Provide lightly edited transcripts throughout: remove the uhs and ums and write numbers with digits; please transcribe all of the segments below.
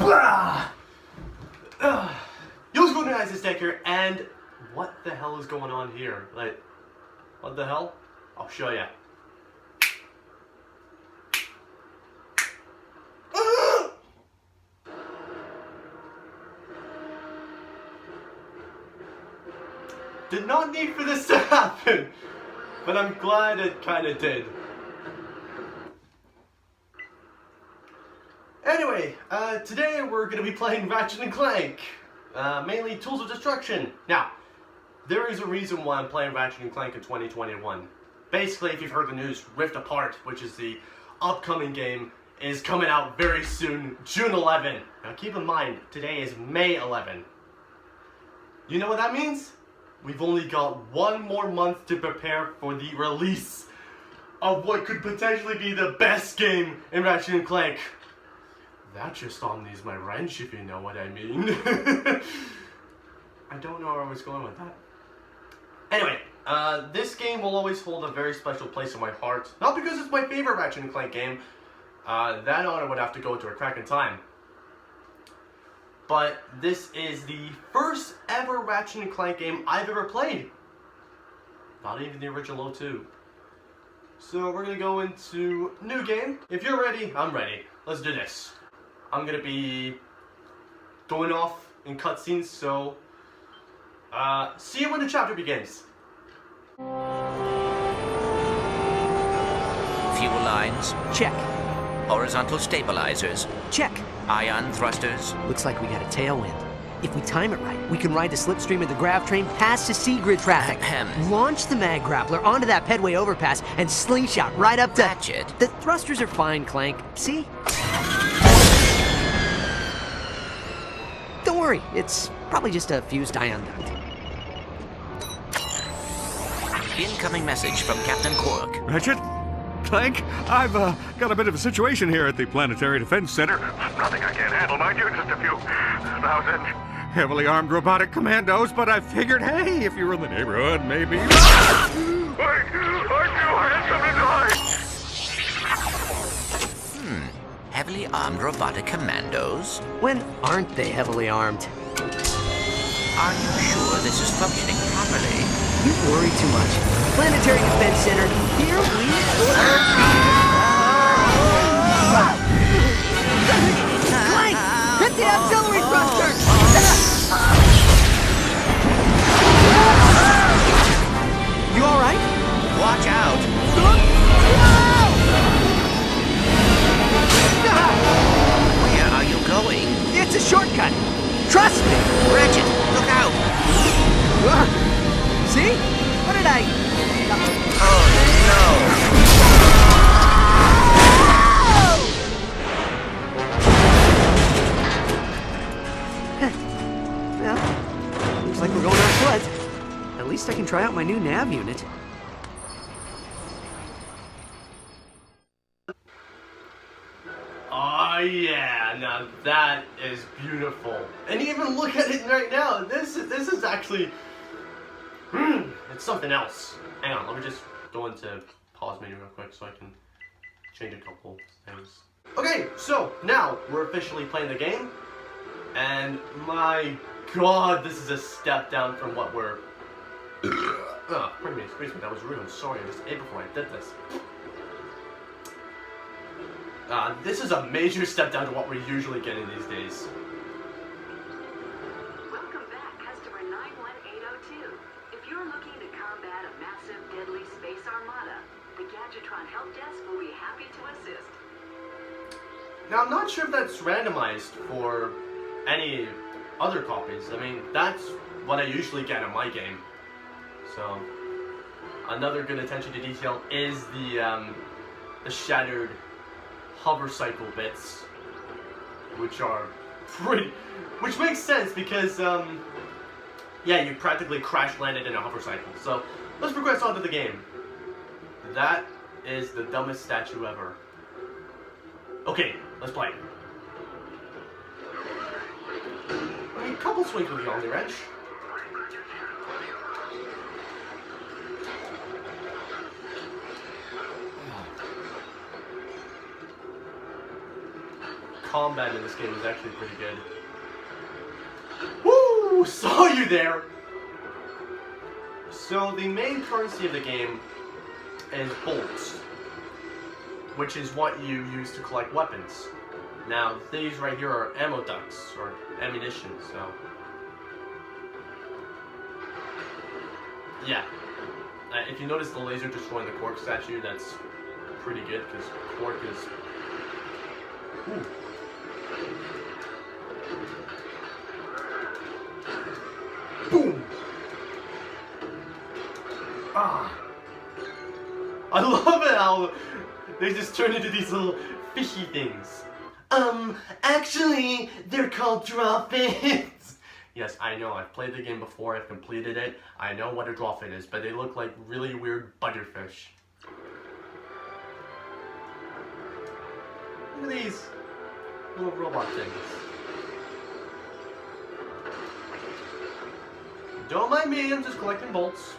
Blah! Yo, what's going on, guys? It's Deck here, and what the hell is going on here? Like, what the hell? I'll show ya. Did not need for this to happen, but I'm glad it kinda did. Anyway, today we're gonna be playing Ratchet and Clank, mainly Tools of Destruction. Now, there is a reason why I'm playing Ratchet and Clank in 2021. Basically, if you've heard the news, Rift Apart, which is the upcoming game, is coming out very soon, June 11. Now keep in mind, today is May 11. You know what that means? We've only got one more month to prepare for the release of what could potentially be the best game in Ratchet and Clank. That just omnis my wrench, if you know what I mean. I don't know where I was going with that. Anyway, this game will always hold a very special place in my heart. Not because it's my favorite Ratchet and Clank game. That honor would have to go to a crack in time. But this is the first ever Ratchet and Clank game I've ever played. Not even the original 02. So we're gonna go into new game. If you're ready, I'm ready. Let's do this. I'm gonna be going off in cutscenes, so see you when the chapter begins. Fuel lines, Check. horizontal stabilizers, Check. ion thrusters. Looks like we got a tailwind. If we time it right, we can ride the slipstream of the grav train past the sea grid traffic. Ahem. Launch the mag grappler onto that pedway overpass and slingshot right up to... Ratchet. The thrusters are fine, Clank. See? Don't worry, it's probably just a fused ion duct. Incoming message from Captain Quark. Ratchet? Clank? I've got a bit of a situation here at the Planetary Defense Center. Nothing I can't handle, mind you, just a few thousand heavily armed robotic commandos, but I figured, hey, if you were in the neighborhood, maybe... Wait! I had something to hide! Heavily armed robotic commandos? When aren't they heavily armed? Are you sure this is functioning properly? You worry too much. Planetary Defense Center, here we Clank! Hit the auxiliary thruster! You alright? Watch out! Where are you going? It's a shortcut! Trust me! Ratchet, look out! See? What did I... Oh, Well, looks like we're going on foot. At least I can try out my new nav unit. Oh yeah, now that is beautiful. And even look at it right now. This is actually, it's something else. Hang on, let me just go into pause menu real quick so I can change a couple things. Okay, so now we're officially playing the game, and my God, this is a step down from what we're. Pardon me, excuse me, that was rude. I'm sorry. I just ate before I did this. This is a major step down to what we're usually getting these days. Welcome back, customer 91802. If you're looking to combat a massive, deadly space armada, the Gadgetron Help Desk will be happy to assist. Now, I'm not sure if that's randomized for any other copies. I mean, that's what I usually get in my game. So, another good attention to detail is the shattered hover cycle bits, which are which makes sense because yeah, you practically crash landed in a hover cycle. So let's progress on to the game. That is the dumbest statue ever. Okay, let's play. I mean, a couple swings with the Omni Wrench. combat in this game is actually pretty good. Woo! Saw you there! So the main currency of the game is bolts, which is what you use to collect weapons. Now, these right here are ammo ducts, or ammunition, so... Yeah. If you notice the laser destroying the Quark statue, that's pretty good, because Quark is... Ooh. Boom! Ah! I love it how they just turn into these little fishy things. Actually, they're called Drawfins. Yes, I know, I've played the game before, I've completed it. I know what a Drawfin is, but they look like really weird butterfish. Look at these little robot things. Don't mind me, I'm just collecting bolts.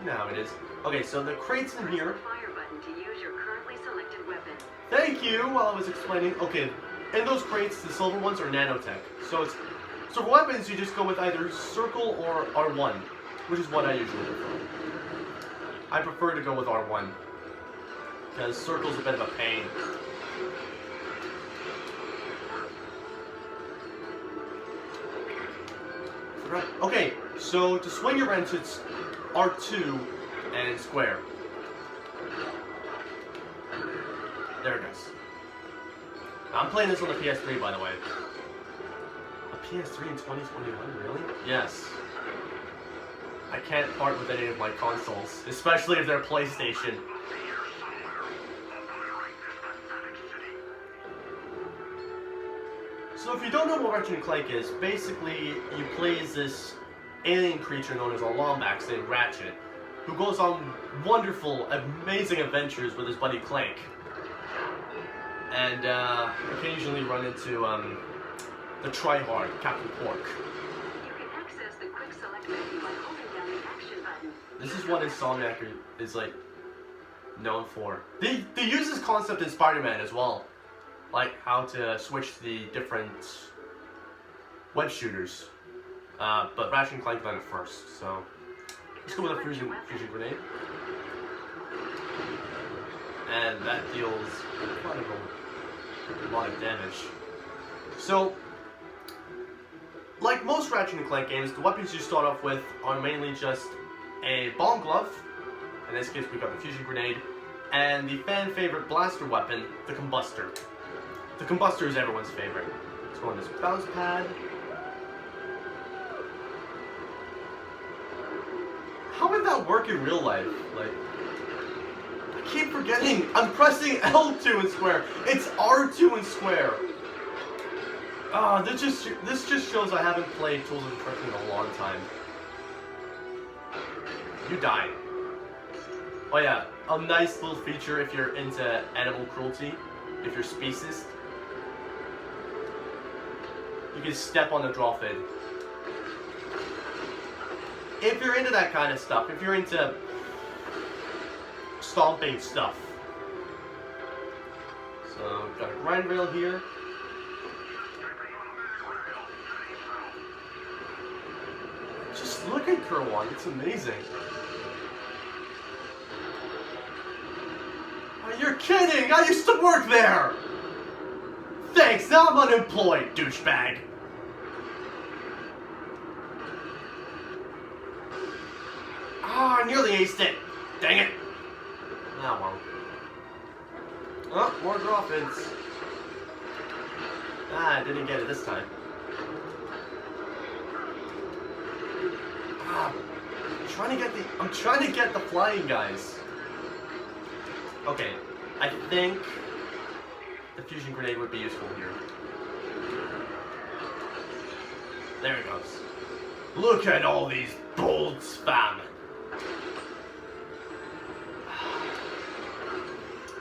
You know how it is. Okay, so the crates in here. Fire button to use your currently selected weapon. Thank you, while I was explaining. Okay, in those crates, the silver ones are nanotech. So for weapons, you just go with either circle or R1, which is what I usually prefer. I prefer to go with R1, because circle's a bit of a pain. Right. Okay, so to swing your wrench, it's R2 and square. There it goes. I'm playing this on the PS3, by the way. A PS3 in 2021, really? Yes. I can't part with any of my consoles, especially if they're PlayStation. So if you don't know what Ratchet & Clank is, basically you play as this alien creature known as a Lombax named Ratchet, who goes on wonderful, amazing adventures with his buddy Clank. And occasionally run into the tryhard, Captain Quark. You can access the quick select menu by holding down the action button. This is what Insomniac is like known for. They use this concept in Spider-Man as well, like how to switch the different web shooters. But Ratchet & Clank done it first, so let's go with a fusion grenade. And that deals quite a lot of damage. So, like most Ratchet & Clank games, the weapons you start off with are mainly just a bomb glove, in this case we got the fusion grenade, and the fan favorite blaster weapon, the combustor. The combustor is everyone's favorite. Let's go on this bounce pad. How would that work in real life? Like, I keep forgetting. I'm pressing L2 and square. It's R2 and square. Ah, this just shows I haven't played Tools of Destruction in a long time. You die. Oh yeah, a nice little feature if you're into animal cruelty, if you're speciesist. You can step on the Drawfin. If you're into that kind of stuff, if you're into stomping stuff. So, got a grind rail here. Just look at Kerwon, it's amazing. Oh, you're kidding! I used to work there! Thanks, now I'm unemployed, douchebag. Ah, I nearly aced it. Dang it. Now well. Oh, more Drawfins. Ah, I didn't get it this time. Ah, I'm trying to get the flying guys. Okay, I think the fusion grenade would be useful here. There it goes. Look at all these bolts, fam.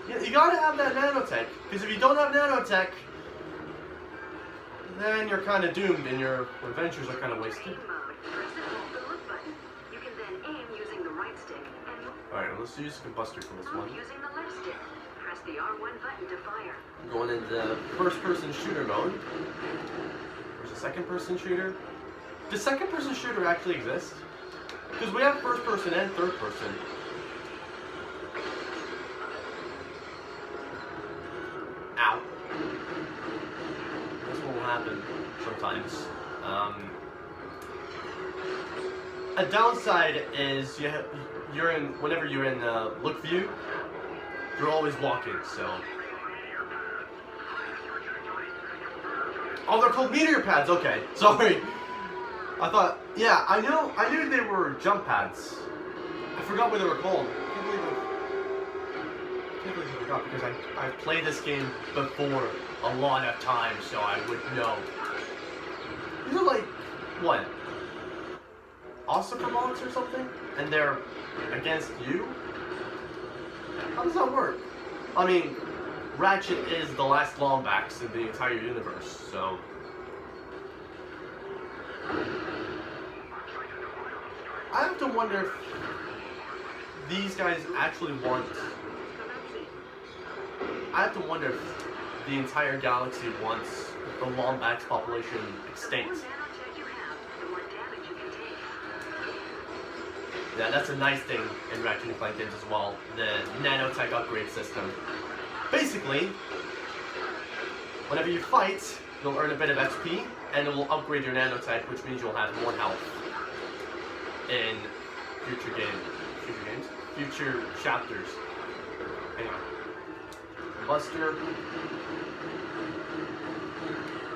Yeah, you gotta have that nanotech, because if you don't have nanotech, then you're kind of doomed and your adventures are kind of wasted. Aim mode. Press and hold the look button. You can then aim using the right stick and Alright, let's use the combustor for this move one. using the left stick. Press the R1 button to fire. I'm going into first-person shooter mode. There's a second-person shooter. Does second-person shooter actually exist? Because we have first-person and third-person. Ow. This will happen sometimes. A downside is you're in whenever you're in look view, you're always walking. So, oh, they're called meteor pads. Okay, sorry. I thought, yeah, I knew they were jump pads. I forgot what they were called. I can't believe I forgot because I've played this game before a lot of times, so I would know. These are like what? Ossifermonts or something? And they're against you? How does that work? I mean, Ratchet is the last Lombax in the entire universe, so... I have to wonder if these guys actually want... I have to wonder if the entire galaxy wants the Lombax population extinct. Yeah, that's a nice thing in Ratchet and Clank games as well, the nanotech upgrade system. Basically, whenever you fight, you'll earn a bit of XP, and it will upgrade your nanotech, which means you'll have more health in future chapters. Anyway. Buster.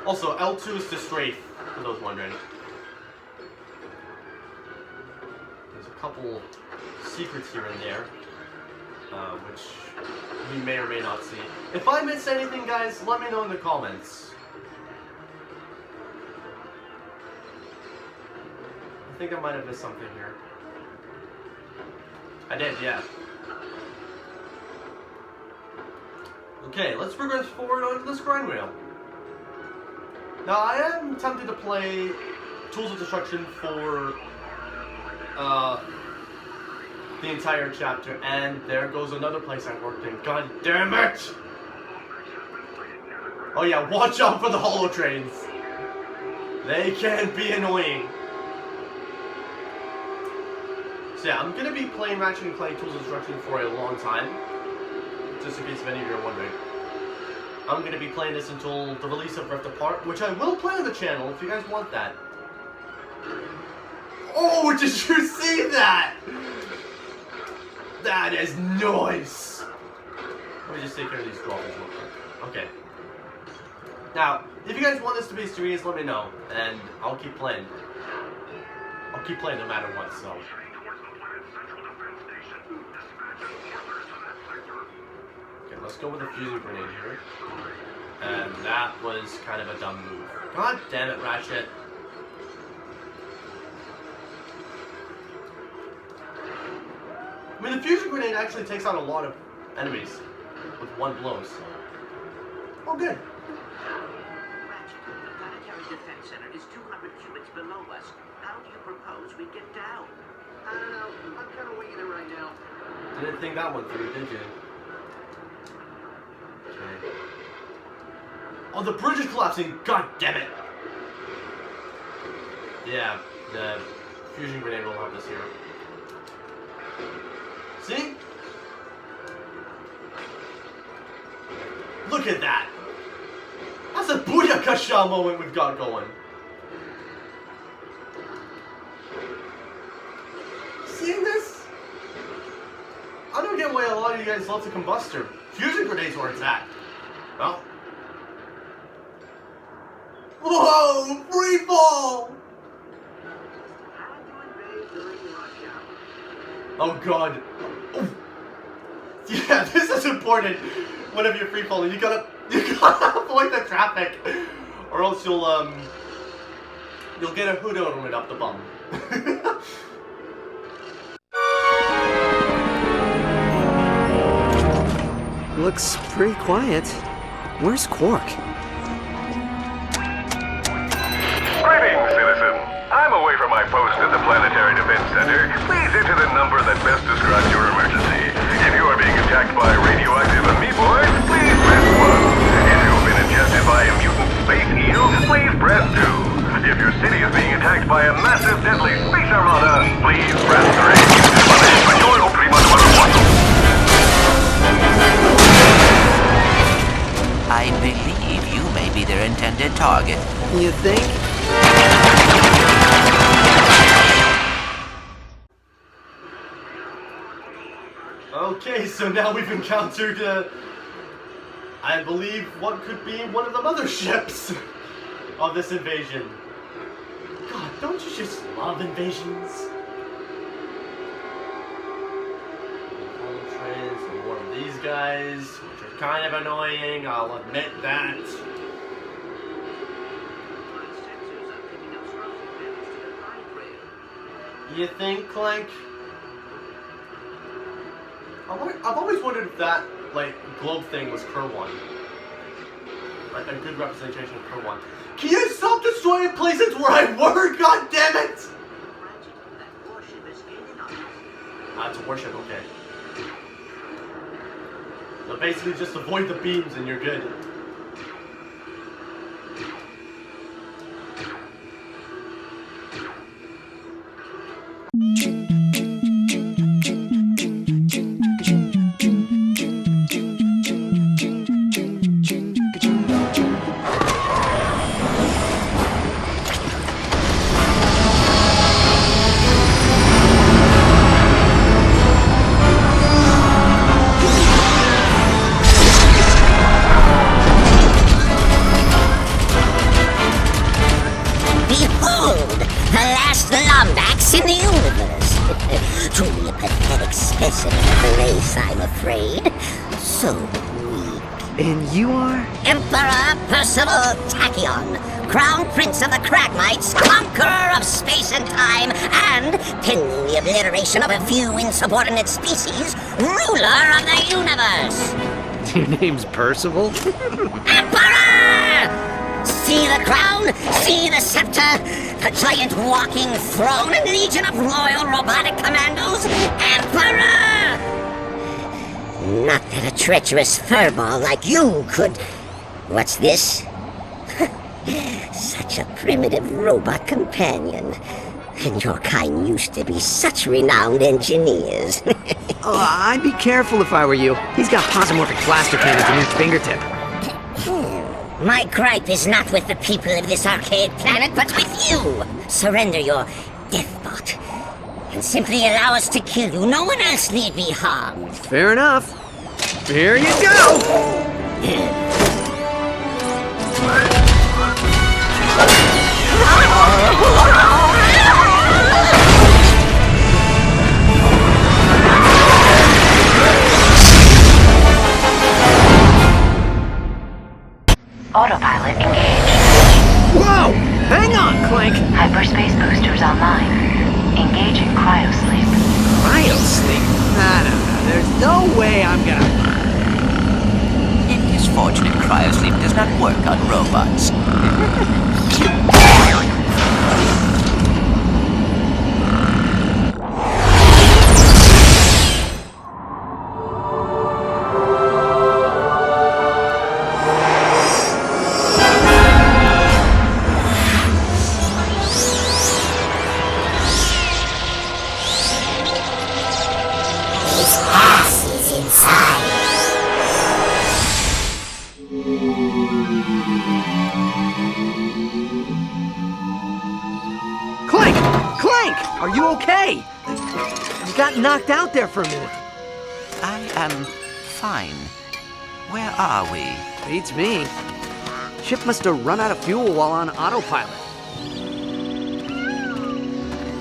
Also, L2 is to strafe, for those wondering. There's a couple secrets here and there, which we may or may not see. If I miss anything, guys, let me know in the comments. I think I might have missed something here. I did, yeah. Okay, let's progress forward onto this grind wheel. Now, I am tempted to play Tools of Destruction for the entire chapter, and there goes another place I worked in. God damn it! Oh yeah, watch out for the holo trains. They can be annoying. So yeah, I'm gonna be playing Ratchet and Clank Tools of Destruction for a long time. Just in case if any of you are wondering. I'm gonna be playing this until the release of Rift Apart, which I will play on the channel if you guys want that. Oh, did you see that? That is nice. Let me just take care of these dolphins real quick. Okay. Now, if you guys want this to be serious, let me know, and I'll keep playing. I'll keep playing no matter what, so. Okay, let's go with a fusion grenade here. And that was kind of a dumb move. God damn it, Ratchet. I mean, the fusion grenade actually takes out a lot of enemies with one blow, so. Oh, good. Ratchet, the Planetary Defense Center is 200 cubits below us. How do you propose we get down? I don't know. I'm kind of winging it right now. Didn't think that one through, did you? Okay. Oh, the bridge is collapsing! God damn it! Yeah, the fusion grenade will help us here. See? Look at that! That's a Booyakasha moment we've got going. Seeing this? I don't get why a lot of you guys love the combustor. Fusion grenades where it's at. Well. Whoa! Free fall! Oh god. Oh. Yeah, this is important. Whenever you're free falling, you gotta avoid the traffic, or else you'll get a hood ornament up the bum. Looks pretty quiet. Where's Quark? Greetings, citizen. I'm away from my post at the Planetary Defense Center. Please enter the number that best describes your emergency. If you are being attacked by radioactive amoeboids, please press 1. If you've been ingested by a mutant space eel, please press 2. If your city is being attacked by a massive deadly space armada, please press 3. I believe you may be their intended target. You think? Okay, so now we've encountered, I believe, what could be one of the motherships of this invasion. God, don't you just love invasions? Trains and more of these guys, which are kind of annoying, I'll admit that. My sensors are picking up corrosion damage to the line rail. You think, Clank? I've always wondered if that, like, globe thing was Kerwan. Like, a good representation of Kerwan. Can you stop destroying places where I work, god damn it! Ratchet, that warship is aiming on us. Ah, it's a warship, okay. So basically just avoid the beams and you're good. Behold, the last Lombax in the universe. Truly a pathetic specimen of the race, I'm afraid. So weak. And you are? Emperor Percival Tachyon, Crown Prince of the Cragmites, Conqueror of space and time, and, pending the obliteration of a few insubordinate species, ruler of the universe. Your name's Percival? Emperor! See the crown, see the scepter, the giant walking throne and legion of loyal robotic commandos, Emperor! Not that a treacherous furball like you could... What's this? Such a primitive robot companion. And your kind used to be such renowned engineers. Oh, I'd be careful if I were you. He's got posomorphic blaster cannons in his fingertip. My gripe is not with the people of this arcade planet, but with you! Surrender your deathbot, and simply allow us to kill you. No one else need be harmed. Fair enough. Here you go! Autopilot engaged. Whoa! Hang on, Clank! Hyperspace boosters online. Engaging cryosleep. Cryosleep? No. There's no way I'm gonna... It is fortunate cryosleep does not work on robots. Clank! Clank! Are you okay? You got knocked out there for a minute. I am fine. Where are we? Beats me. Ship must have run out of fuel while on autopilot.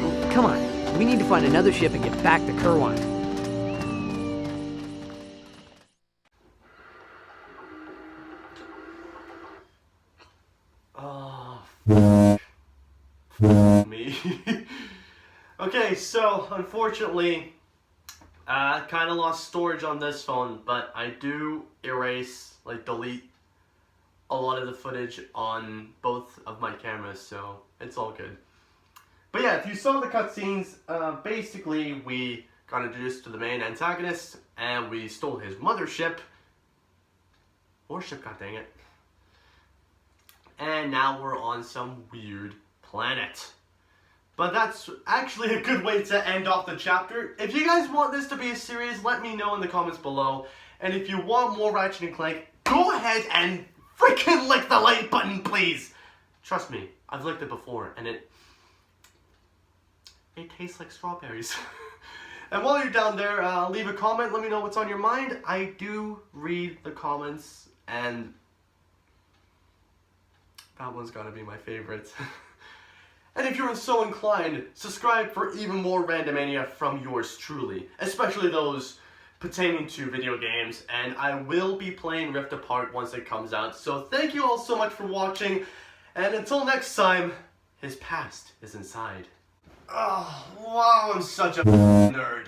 Oh, come on. We need to find another ship and get back to Kerwan. Me. Okay, so unfortunately, I kind of lost storage on this phone, but I do delete a lot of the footage on both of my cameras, so it's all good. But yeah, if you saw the cutscenes, basically we got introduced to the main antagonist, and we stole his mothership. Or ship, god dang it. And now we're on some weird planet. But that's actually a good way to end off the chapter. If you guys want this to be a series, let me know in the comments below. And if you want more Ratchet and Clank, go ahead and freaking lick the like button, please. Trust me, I've licked it before, and it tastes like strawberries. And while you're down there, leave a comment, let me know what's on your mind. I do read the comments, and that one's gotta be my favorite. And if you're so inclined, subscribe for even more randomania from yours truly, especially those pertaining to video games, and I will be playing Rift Apart once it comes out. So thank you all so much for watching, and until next time, his past is inside. Oh, wow, I'm such a nerd.